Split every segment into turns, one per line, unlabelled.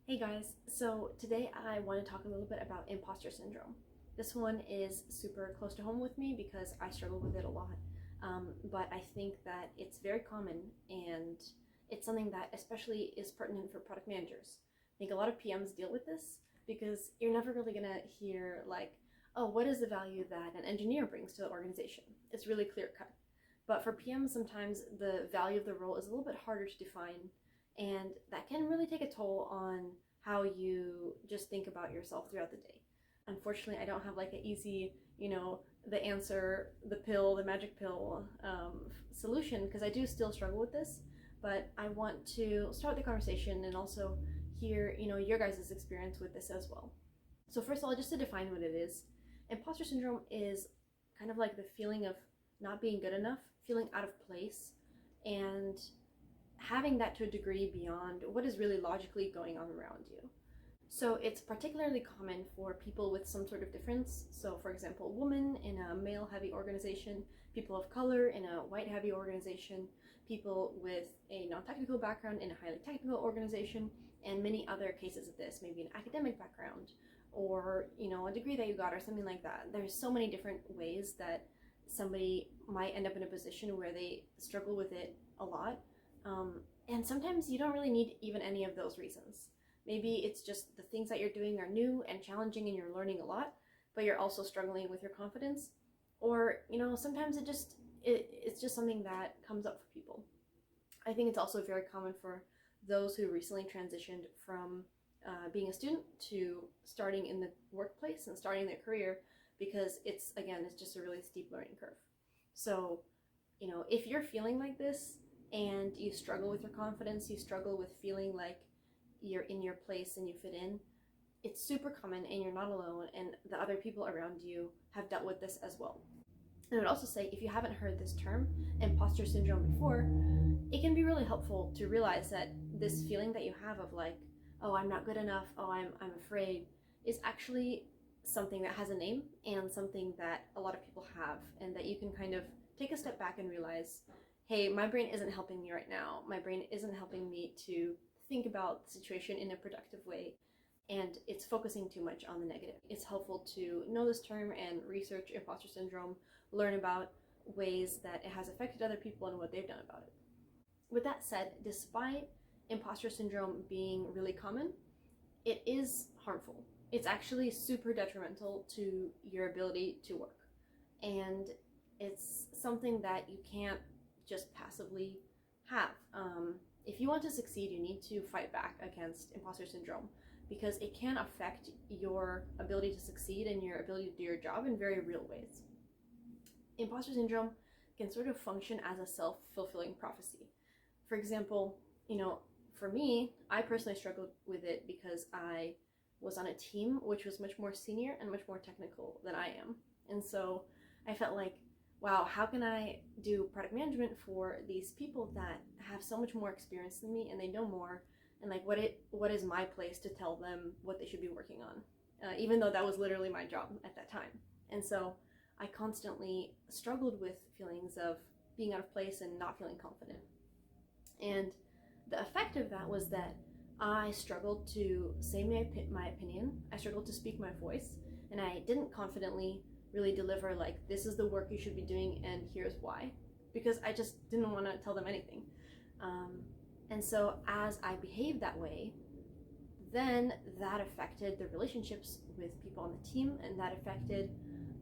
Hey guys, so today I want to talk a little bit about imposter syndrome. This one is super close to home with me because I struggle with it a lot. But I think that it's very common and it's something that especially is pertinent for product managers. I think a lot of PMs deal with this because you're never really going to hear like, oh, what is the value that an engineer brings to the organization? It's really clear cut. But for PMs, sometimes the value of the role is a little bit harder to define, and that can really take a toll on how you just think about yourself throughout the day. Unfortunately, I don't have like an easy, the answer, the pill, the magic pill solution, because I do still struggle with this. But I want to start the conversation and also hear, your guys' experience with this as well. So first of all, just to define what it is, imposter syndrome is kind of like the feeling of not being good enough, feeling out of place, and having that to a degree beyond what is really logically going on around you. So it's particularly common for people with some sort of difference. So for example, women in a male-heavy organization, people of color in a white-heavy organization, people with a non-technical background in a highly technical organization, and many other cases of this, maybe an academic background or, a degree that you got or something like that. There's so many different ways that somebody might end up in a position where they struggle with it a lot. And sometimes you don't really need even any of those reasons. Maybe it's just the things that you're doing are new and challenging and you're learning a lot, but you're also struggling with your confidence. Or, sometimes it's just something that comes up for people. I think it's also very common for those who recently transitioned from being a student to starting in the workplace and starting their career, because it's just a really steep learning curve. So, if you're feeling like this, and you struggle with your confidence, you struggle with feeling like you're in your place and you fit in, it's super common and you're not alone, and the other people around you have dealt with this as well. And I would also say, if you haven't heard this term, imposter syndrome, before, it can be really helpful to realize that this feeling that you have of like, oh, I'm not good enough, oh, I'm afraid, is actually something that has a name and something that a lot of people have, and that you can kind of take a step back and realize, hey, my brain isn't helping me right now. My brain isn't helping me to think about the situation in a productive way, and it's focusing too much on the negative. It's helpful to know this term and research imposter syndrome, learn about ways that it has affected other people and what they've done about it. With that said, despite imposter syndrome being really common, it is harmful. It's actually super detrimental to your ability to work. And it's something that you can't just passively have. If you want to succeed, you need to fight back against imposter syndrome, because it can affect your ability to succeed and your ability to do your job in very real ways. Imposter syndrome can sort of function as a self-fulfilling prophecy. For example, for me, I personally struggled with it because I was on a team which was much more senior and much more technical than I am. And so I felt like, wow, how can I do product management for these people that have so much more experience than me and they know more, and like what is my place to tell them what they should be working on, even though that was literally my job at that time. And so I constantly struggled with feelings of being out of place and not feeling confident. And the effect of that was that I struggled to say my opinion, I struggled to speak my voice, and I didn't confidently really deliver like, this is the work you should be doing and here's why, because I just didn't want to tell them anything. And so as I behaved that way, then that affected the relationships with people on the team, and that affected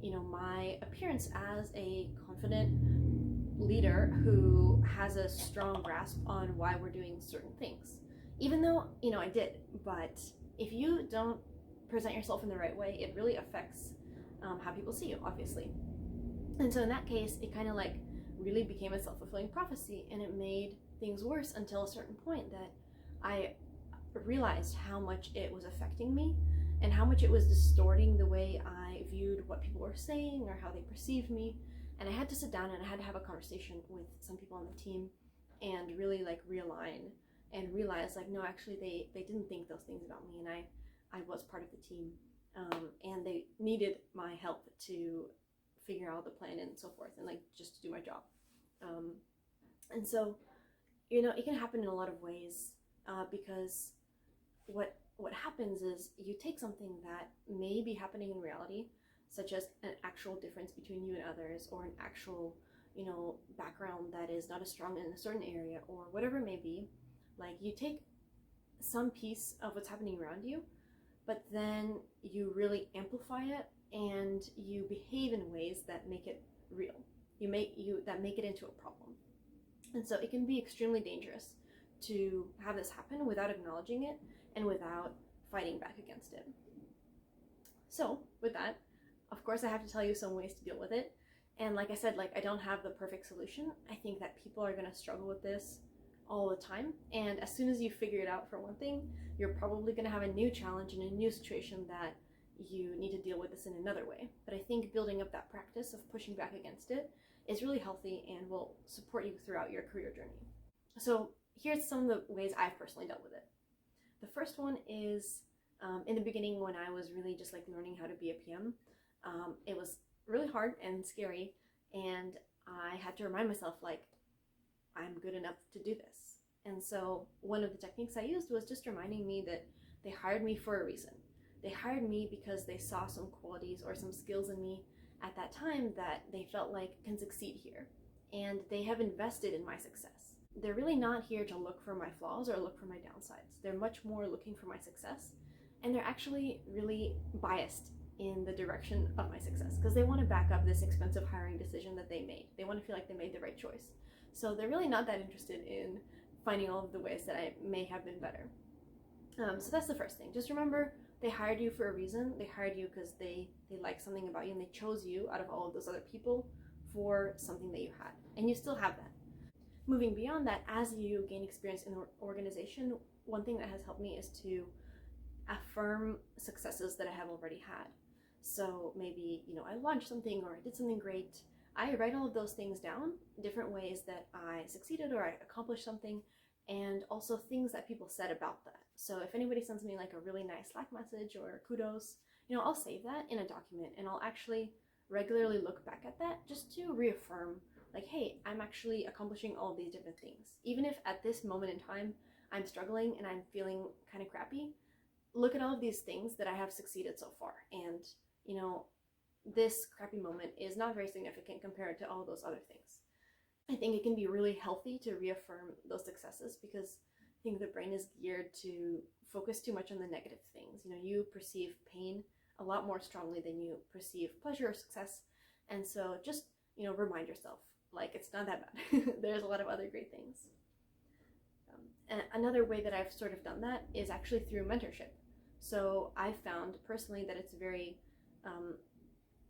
my appearance as a confident leader who has a strong grasp on why we're doing certain things, even though I did. But if you don't present yourself in the right way, it really affects how people see you, obviously. And so in that case, it kind of like really became a self-fulfilling prophecy, and it made things worse until a certain point that I realized how much it was affecting me and how much it was distorting the way I viewed what people were saying or how they perceived me. And I had to sit down and I had to have a conversation with some people on the team and really like realign and realize like, no, actually they didn't think those things about me, and I was part of the team. And they needed my help to figure out the plan and so forth, and like just to do my job. And so, it can happen in a lot of ways, because what what happens is you take something that may be happening in reality, such as an actual difference between you and others, or an actual, background that is not as strong in a certain area, or whatever it may be. Like, you take some piece of what's happening around you, but then you really amplify it and you behave in ways that make it real. That make it into a problem. And so it can be extremely dangerous to have this happen without acknowledging it and without fighting back against it. So with that, of course, I have to tell you some ways to deal with it. And like I said, I don't have the perfect solution. I think that people are going to struggle with this all the time. And as soon as you figure it out, for one thing, you're probably going to have a new challenge and a new situation that you need to deal with this in another way. But I think building up that practice of pushing back against it is really healthy and will support you throughout your career journey. So here's some of the ways I've personally dealt with it. The first one is in the beginning, when I was really just learning how to be a PM. It was really hard and scary, and I had to remind myself I'm good enough to do this. And so one of the techniques I used was just reminding me that they hired me for a reason. They hired me because they saw some qualities or some skills in me at that time that they felt can succeed here, and they have invested in my success. They're really not here to look for my flaws or look for my downsides. They're much more looking for my success, and they're actually really biased in the direction of my success because they want to back up this expensive hiring decision that they made. They want to feel like they made the right choice. So they're really not that interested in finding all of the ways that I may have been better. So that's the first thing. Just remember, they hired you for a reason. They hired you because they like something about you, and they chose you out of all of those other people for something that you had, and you still have that. Moving beyond that, as you gain experience in an organization, one thing that has helped me is to affirm successes that I have already had. So maybe, I launched something or I did something great. I write all of those things down, different ways that I succeeded or I accomplished something, and also things that people said about that. So if anybody sends me a really nice Slack message or kudos, I'll save that in a document, and I'll actually regularly look back at that just to reaffirm hey, I'm actually accomplishing all of these different things. Even if at this moment in time I'm struggling and I'm feeling kind of crappy, look at all of these things that I have succeeded so far. And, this crappy moment is not very significant compared to all those other things. I think it can be really healthy to reaffirm those successes because I think the brain is geared to focus too much on the negative things. You perceive pain a lot more strongly than you perceive pleasure or success. And so just, remind yourself, it's not that bad. There's a lot of other great things. And another way that I've sort of done that is actually through mentorship. So I've found personally that it's very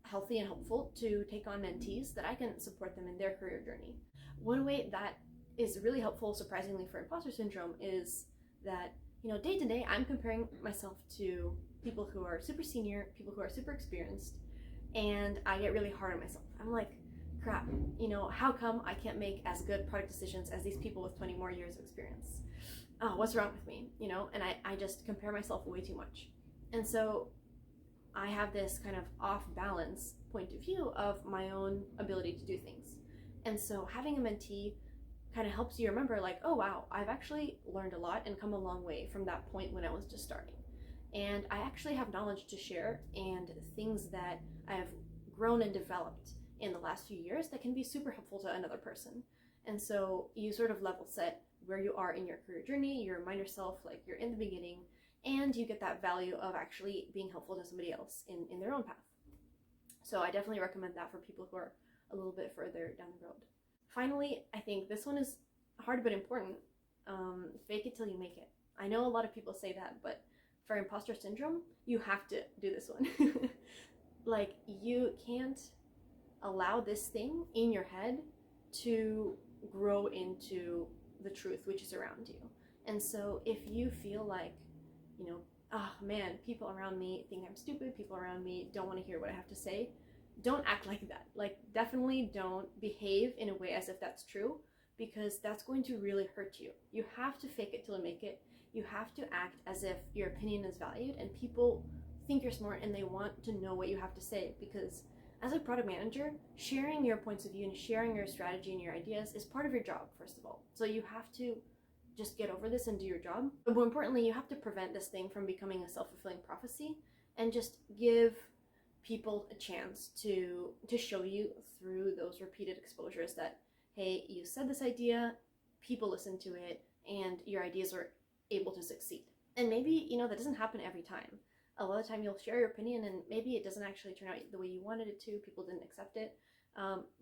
healthy and helpful to take on mentees that I can support them in their career journey. One way that is really helpful, surprisingly, for imposter syndrome is that, day to day, I'm comparing myself to people who are super senior, people who are super experienced, and I get really hard on myself. I'm like, crap, how come I can't make as good product decisions as these people with 20 more years of experience? Oh, what's wrong with me? And I just compare myself way too much. And so I have this kind of off balance point of view of my own ability to do things. And so having a mentee kind of helps you remember oh wow, I've actually learned a lot and come a long way from that point when I was just starting. And I actually have knowledge to share and things that I have grown and developed in the last few years that can be super helpful to another person. And so you sort of level set where you are in your career journey, you remind yourself you're in the beginning, and you get that value of actually being helpful to somebody else in their own path. So I definitely recommend that for people who are a little bit further down the road. Finally, I think this one is hard but important. Fake it till you make it. I know a lot of people say that, but for imposter syndrome, you have to do this one. You can't allow this thing in your head to grow into the truth which is around you. And so if you feel oh man, people around me think I'm stupid, people around me don't want to hear what I have to say, don't act like that. Definitely don't behave in a way as if that's true, because that's going to really hurt you. You have to fake it till you make it. You have to act as if your opinion is valued and people think you're smart and they want to know what you have to say, because as a product manager, sharing your points of view and sharing your strategy and your ideas is part of your job, first of all. So you have to just get over this and do your job. But more importantly, you have to prevent this thing from becoming a self-fulfilling prophecy and just give people a chance to show you through those repeated exposures that, hey, you said this idea, people listen to it, and your ideas are able to succeed. And maybe, that doesn't happen every time. A lot of the time you'll share your opinion and maybe it doesn't actually turn out the way you wanted it to, people didn't accept it,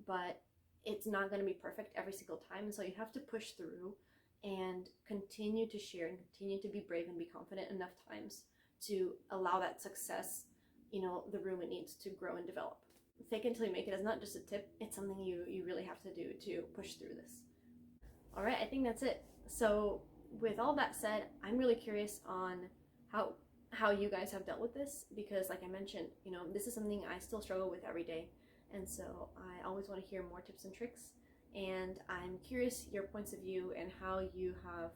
but it's not going to be perfect every single time. And so you have to push through and continue to share and continue to be brave and be confident enough times to allow that success, the room it needs to grow and develop. Fake it until you make it is not just a tip, it's something you really have to do to push through this. All right, I think that's it. So with all that said, I'm really curious on how you guys have dealt with this, because like I mentioned, this is something I still struggle with every day. And so I always want to hear more tips and tricks. And I'm curious your points of view and how you have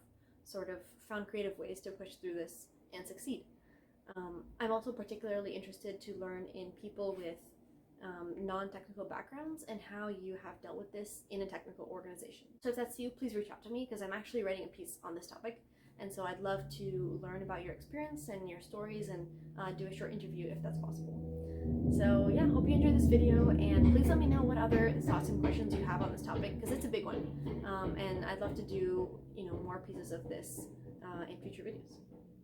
sort of found creative ways to push through this and succeed. I'm also particularly interested to learn in people with non-technical backgrounds and how you have dealt with this in a technical organization. So if that's you, please reach out to me because I'm actually writing a piece on this topic. And so I'd love to learn about your experience and your stories and do a short interview if that's possible. So yeah, hope you enjoyed this video, and please let me know what other thoughts and questions you have on this topic because it's a big one. And I'd love to do more pieces of this in future videos.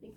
Thanks.